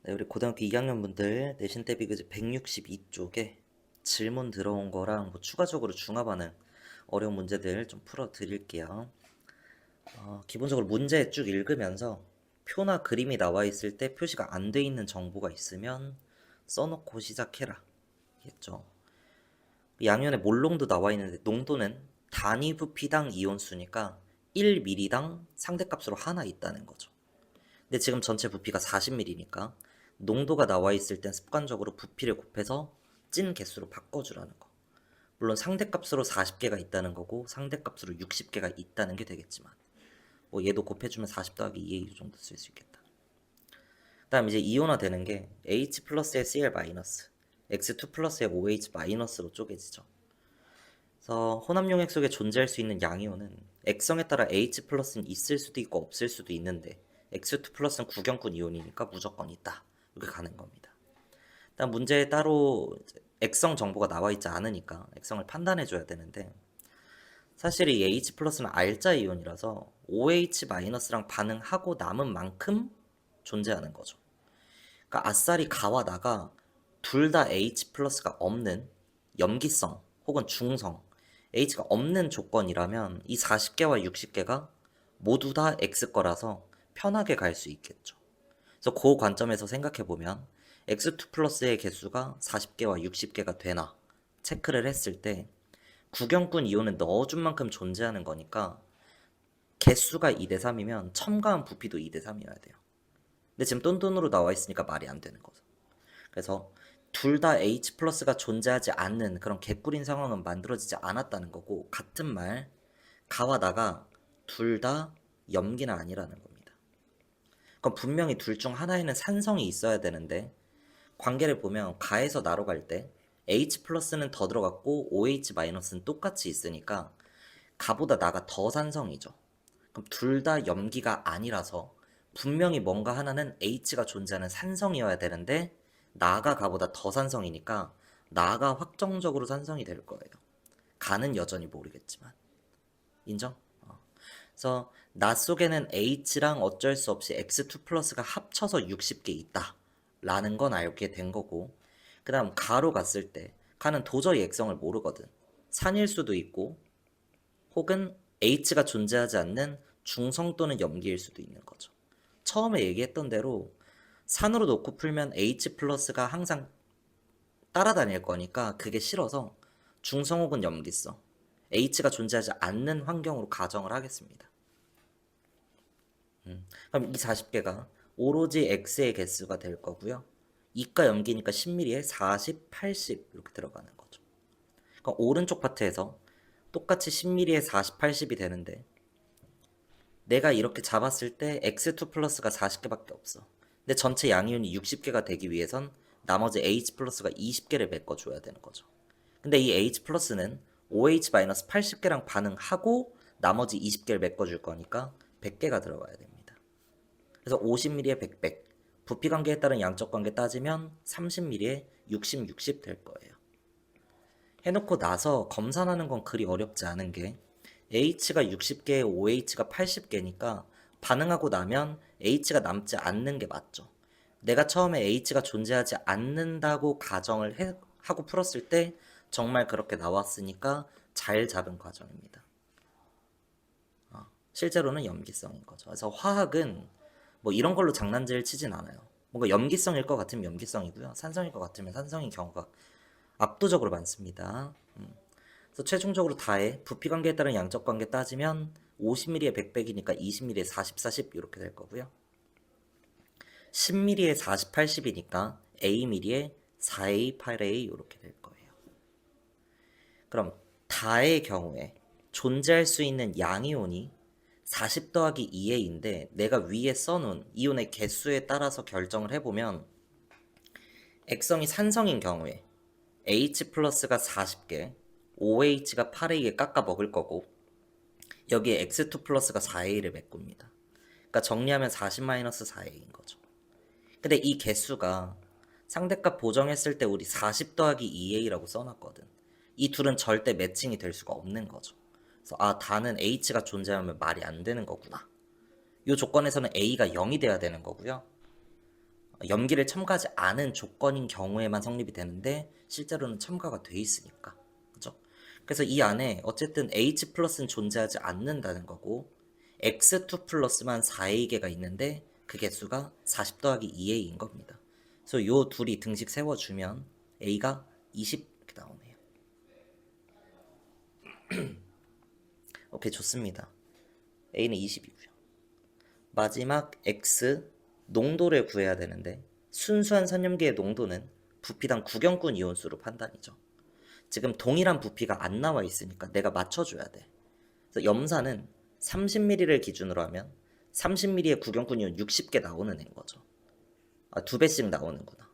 네, 우리 고등학교 2학년 분들 내신 대비 그 162쪽에 질문 들어온 거랑 뭐 추가적으로 중화반응 어려운 문제들 좀 풀어 드릴게요. 기본적으로 문제 쭉 읽으면서 표나 그림이 나와 있을 때 표시가 안 돼 있는 정보가 있으면 써놓고 시작해라. 겠죠. 양면에 몰롱도 나와 있는데 농도는 단위 부피당 이온수니까 1ml당 상대값으로 하나 있다는 거죠. 근데 지금 전체 부피가 40ml니까 농도가 나와 있을 땐 습관적으로 부피를 곱해서 찐 개수로 바꿔주라는 거. 물론 상대값으로 40개가 있다는 거고 상대값으로 60개가 있다는 게 되겠지만 뭐 얘도 곱해주면 40 더하기 2A 정도 쓸 수 있겠다. 다음 이제 이온화 되는 게 H 플러스에 Cl 마이너스, X2 플러스에 OH 마이너스로 쪼개지죠. 그래서 혼합용 핵 속에 존재할 수 있는 양이온은 액성에 따라 H 플러스는 있을 수도 있고 없을 수도 있는데 X2 플러스는 구경꾼 이온이니까 무조건 있다. 이렇게 가는 겁니다. 일단 문제에 따로 액성 정보가 나와 있지 않으니까 액성을 판단해 줘야 되는데 사실 이 H 플러스는 R자 이온이라서 OH 마이너스랑 반응하고 남은 만큼 존재하는 거죠. 그러니까 아싸리 가와 나가 둘 다 H 플러스가 없는 염기성 혹은 중성 H가 없는 조건이라면 이 40개와 60개가 모두 다 X 거라서 편하게 갈 수 있겠죠. 그래서 그 관점에서 생각해 보면 X2 플러스의 개수가 40개와 60개가 되나 체크를 했을 때 구경꾼 이온은 넣어준 만큼 존재하는 거니까 개수가 2대 3이면 첨가한 부피도 2대 3이어야 돼요. 근데 지금 똔똔으로 나와 있으니까 말이 안 되는 거죠. 그래서 둘 다 H 플러스가 존재하지 않는 그런 개꿀인 상황은 만들어지지 않았다는 거고 같은 말 가와 나가 둘 다 염기는 아니라는 겁니다. 그럼 분명히 둘 중 하나에는 산성이 있어야 되는데 관계를 보면 가에서 나로 갈 때 H 플러스는 더 들어갔고 OH 마이너스는 똑같이 있으니까 가보다 나가 더 산성이죠. 그럼 둘 다 염기가 아니라서 분명히 뭔가 하나는 H가 존재하는 산성이어야 되는데 나가 가보다 더 산성이니까 나가 확정적으로 산성이 될 거예요. 가는 여전히 모르겠지만 인정? 그래서 나 속에는 H랑 어쩔 수 없이 X2 플러스가 합쳐서 60개 있다 라는 건 알게 된 거고 그 다음 가로 갔을 때 가는 도저히 액성을 모르거든. 산일 수도 있고 혹은 H가 존재하지 않는 중성 또는 염기일 수도 있는 거죠. 처음에 얘기했던 대로 산으로 놓고 풀면 H 플러스가 항상 따라다닐 거니까 그게 싫어서 중성 혹은 염기성 H가 존재하지 않는 환경으로 가정을 하겠습니다. 그럼 이 40개가 오로지 X의 개수가 될 거고요. 이가 염기니까 10mm에 40, 80 이렇게 들어가는 거죠. 그러니까 오른쪽 파트에서 똑같이 10mm에 40, 80이 되는데 내가 이렇게 잡았을 때 X2 플러스가 40개밖에 없어. 근데 전체 양이온이 60개가 되기 위해선 나머지 H 플러스가 20개를 메꿔줘야 되는 거죠. 근데 이 H 플러스는 OH 마이너스 80개랑 반응하고 나머지 20개를 메꿔줄 거니까 100개가 들어가야 됩니다. 그래서 50ml에 100, 100. 부피 관계에 따른 양적 관계 따지면 30ml에 60, 60 될 거예요. 해놓고 나서 검산하는 건 그리 어렵지 않은 게 H가 60개에 OH가 80개니까 반응하고 나면 H가 남지 않는 게 맞죠. 내가 처음에 H가 존재하지 않는다고 하고 풀었을 때 정말 그렇게 나왔으니까 잘 잡은 과정입니다. 실제로는 염기성인 거죠. 그래서 화학은 뭐 이런 걸로 장난질 치진 않아요. 뭔가 염기성일 것 같으면 염기성이고요. 산성일 것 같으면 산성인 경우가 압도적으로 많습니다. 그래서 최종적으로 다해 부피 관계에 따른 양적 관계 따지면 50ml에 100, 100이니까 20ml에 40, 40 이렇게 될 거고요. 10ml에 40, 80이니까 Aml에 4A, 8A 이렇게 될 거예요. 그럼 다의 경우에 존재할 수 있는 양이온이 40 더하기 2A인데 내가 위에 써놓은 이온의 개수에 따라서 결정을 해보면 액성이 산성인 경우에 H 플러스가 40개, OH가 8A에 깎아 먹을 거고 여기에 X2 플러스가 4A를 메꿉니다. 그러니까 정리하면 40-4A인 거죠. 근데 이 개수가 상대값 보정했을 때 우리 40 더하기 2A라고 써놨거든. 이 둘은 절대 매칭이 될 수가 없는 거죠. 그래서 다는 H가 존재하면 말이 안 되는 거구나. 이 조건에서는 A가 0이 돼야 되는 거고요. 염기를 첨가하지 않은 조건인 경우에만 성립이 되는데 실제로는 첨가가 돼 있으니까. 그죠? 그래서 이 안에 어쨌든 H 플러스는 존재하지 않는다는 거고 X2 플러스만 4A개가 있는데 그 개수가 40 더하기 2A인 겁니다. 그래서 요 둘이 등식 세워주면 A가 20 이렇게 나오네요. 오케이, 좋습니다. A는 20이고요. 마지막 X 농도를 구해야 되는데 순수한 선염기의 농도는 부피당 구경꾼 이온수로 판단이죠. 지금 동일한 부피가 안 나와 있으니까 내가 맞춰줘야 돼. 그래서 염산은 30ml를 기준으로 하면 30ml의 구경꾼 이온 60개 나오는 애인 거죠. 아, 2배씩 나오는구나.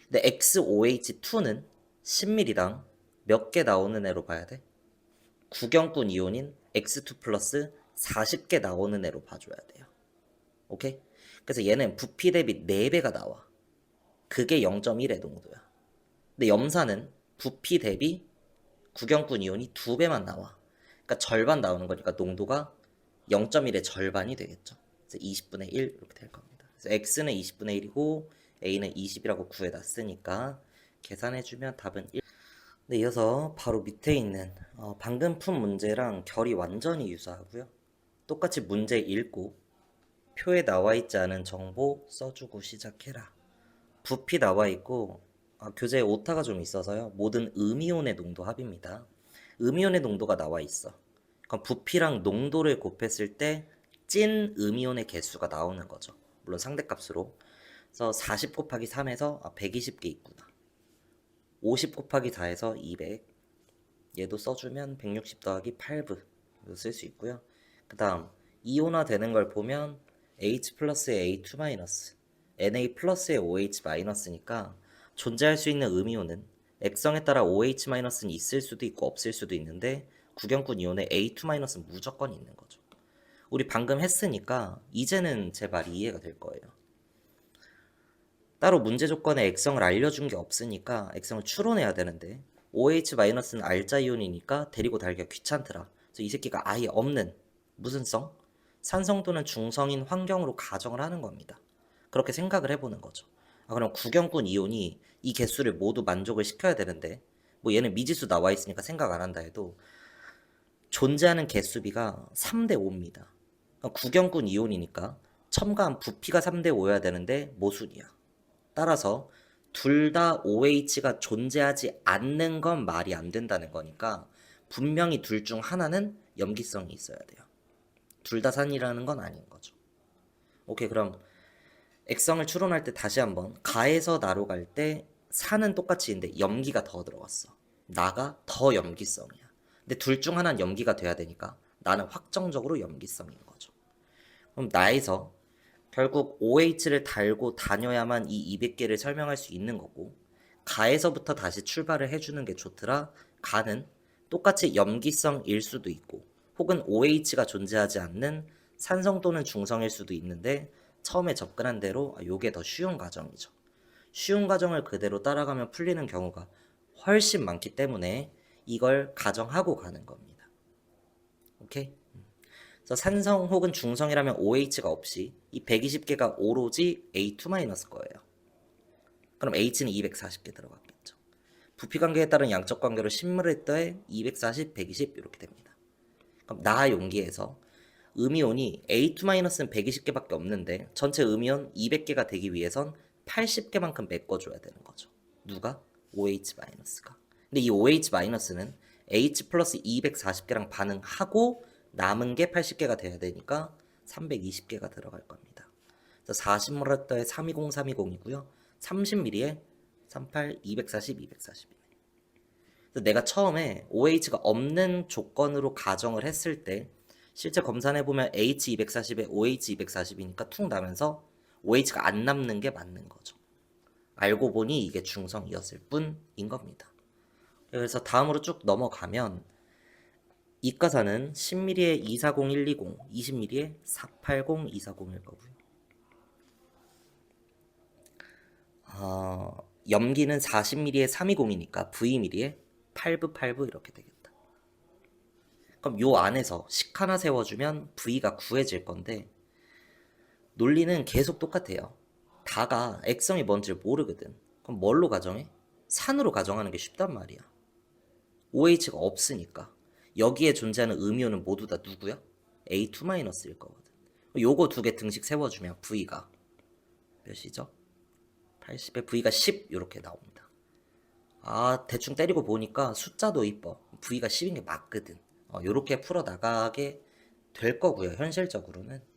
근데 XOH2는 10ml당 몇 개 나오는 애로 봐야 돼? 구경꾼 이온인 X2 플러스 40개 나오는 애로 봐줘야 돼요. 오케이? 그래서 얘는 부피 대비 4배가 나와. 그게 0.1의 농도야. 근데 염산은 부피 대비 구경꾼 이온이 2배만 나와. 그러니까 절반 나오는 거니까 농도가 0.1의 절반이 되겠죠. 그래서 20분의 1 이렇게 될 겁니다. 그래서 X는 20분의 1이고 A는 20이라고 구해놨으니까 계산해주면 답은 1. 네, 이어서 바로 밑에 있는 방금 푼 문제랑 결이 완전히 유사하고요. 똑같이 문제 읽고 표에 나와 있지 않은 정보 써주고 시작해라. 부피 나와 있고 교재에 오타가 좀 있어서요. 모든 음이온의 농도 합입니다. 음이온의 농도가 나와 있어. 그럼 부피랑 농도를 곱했을 때 찐 음이온의 개수가 나오는 거죠. 물론 상대값으로. 그래서 40 곱하기 3에서 120개 있구나. 50 곱하기 4에서 200. 얘도 써주면 160 더하기 8부 쓸 수 있고요. 그 다음 이온화 되는 걸 보면 H 플러스의 A2 마이너스 Na 플러스의 OH 마이너스니까 존재할 수 있는 음이온은 액성에 따라 OH 마이너스는 있을 수도 있고 없을 수도 있는데 구경꾼 이온에 A2 마이너스는 무조건 있는 거죠. 우리 방금 했으니까 이제는 제 말이 이해가 될 거예요. 따로 문제 조건에 액성을 알려준 게 없으니까 액성을 추론해야 되는데 OH 마이너스는 알자 이온이니까 데리고 달기가 귀찮더라. 그래서 이 새끼가 아예 없는 무슨 성? 산성도는 중성인 환경으로 가정을 하는 겁니다. 그렇게 생각을 해보는 거죠. 그럼 구경꾼 이온이 이 개수를 모두 만족을 시켜야 되는데 뭐 얘는 미지수 나와 있으니까 생각 안 한다 해도 존재하는 개수비가 3대 5입니다. 구경꾼 이온이니까 첨가한 부피가 3대 5여야 되는데 모순이야. 따라서 둘 다 OH가 존재하지 않는 건 말이 안 된다는 거니까 분명히 둘 중 하나는 염기성이 있어야 돼요. 둘 다 산이라는 건 아닌 거죠. 오케이, 그럼 액성을 추론할 때 다시 한번 가에서 나로 갈 때 산은 똑같이 있는데 염기가 더 들어갔어. 나가 더 염기성이야. 근데 둘 중 하나는 염기가 돼야 되니까 나는 확정적으로 염기성인 거죠. 그럼 나에서 결국 OH를 달고 다녀야만 이 200개를 설명할 수 있는 거고 가에서부터 다시 출발을 해주는 게 좋더라. 가는 똑같이 염기성일 수도 있고 혹은 OH가 존재하지 않는 산성 또는 중성일 수도 있는데 처음에 접근한 대로 요게 더 쉬운 과정이죠. 쉬운 과정을 그대로 따라가면 풀리는 경우가 훨씬 많기 때문에 이걸 가정하고 가는 겁니다. 오케이? 그래서 산성 혹은 중성이라면 OH가 없이 이 120개가 오로지 A2- 거예요. 그럼 H는 240개 들어갔겠죠. 부피 관계에 따른 양적 관계로 신물을 더해 240, 120 이렇게 됩니다. 그럼 나 용기에서 음이온이 A2-는 120개밖에 없는데 전체 음이온 200개가 되기 위해선 80개만큼 메꿔줘야 되는 거죠. 누가? OH-가. 근데 이 OH-는 H 플러스 240개랑 반응하고 남은 게 80개가 돼야 되니까 320개가 들어갈 겁니다. 그래서 40ml에 320, 320이고요. 30ml에 38, 240, 240이네. 그래서 내가 처음에 OH가 없는 조건으로 가정을 했을 때 실제 검산해보면 H240에 OH240이니까 툭 나면서 OH가 안 남는 게 맞는 거죠. 알고 보니 이게 중성이었을 뿐인 겁니다. 그래서 다음으로 쭉 넘어가면 이과사는 10ml에 240120, 20ml에 480240일 거고요. 염기는 40ml에 320이니까 Vml에 8부 8부 이렇게 되겠다. 그럼 요 안에서 식 하나 세워주면 V가 구해질 건데 논리는 계속 똑같아요. 다가 액성이 뭔지를 모르거든. 그럼 뭘로 가정해? 산으로 가정하는 게 쉽단 말이야. OH가 없으니까. 여기에 존재하는 음이온은 모두 다 누구야? A2-일 거거든. 요거 두 개 등식 세워주면 V가 몇이죠? 80에 V가 10 이렇게 나옵니다. 아, 대충 때리고 보니까 숫자도 이뻐. V가 10인 게 맞거든. 요렇게 풀어나가게 될 거고요. 현실적으로는.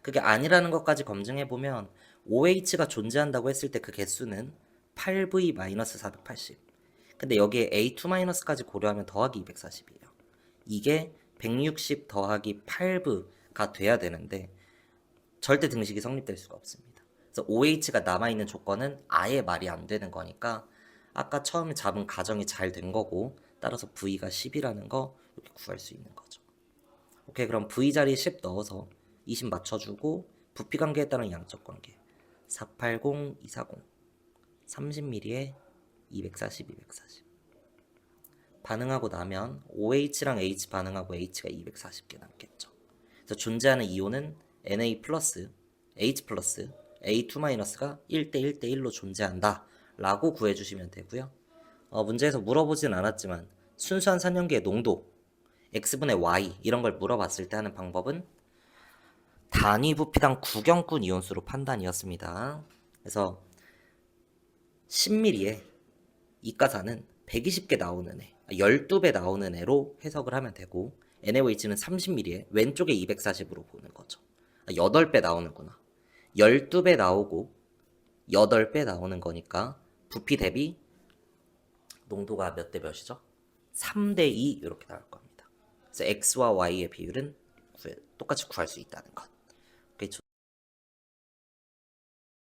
그게 아니라는 것까지 검증해보면 OH가 존재한다고 했을 때 그 개수는 8V-480. 근데 여기에 A2-까지 고려하면 더하기 240이에요. 이게 160 더하기 8V가 돼야 되는데 절대 등식이 성립될 수가 없습니다. 그래서 OH가 남아있는 조건은 아예 말이 안 되는 거니까 아까 처음에 잡은 가정이 잘 된 거고 따라서 V가 10이라는 거 이렇게 구할 수 있는 거죠. 오케이, 그럼 V 자리에 10 넣어서 20 맞춰주고 부피 관계에 따른 양적 관계 480, 240 30mm에 240, 240 반응하고 나면 OH랑 H 반응하고 H가 240개 남겠죠. 그래서 존재하는 이온은 Na+, H+, A2-가 1대 1대 1로 존재한다 라고 구해주시면 되고요. 문제에서 물어보진 않았지만 순수한 산염기의 농도 X분의 Y 이런 걸 물어봤을 때 하는 방법은 단위 부피당 구경꾼 이온수로 판단이었습니다. 그래서 10mm에 이가산은 120개 나오는 애, 12배 나오는 애로 해석을 하면 되고 NaOH는 30mm에 왼쪽에 240으로 보는 거죠. 8배 나오는구나. 12배 나오고 8배 나오는 거니까 부피 대비 농도가 몇 대 몇이죠? 3대 2 이렇게 나올 겁니다. 그래서 X와 Y의 비율은 똑같이 구할 수 있다는 것.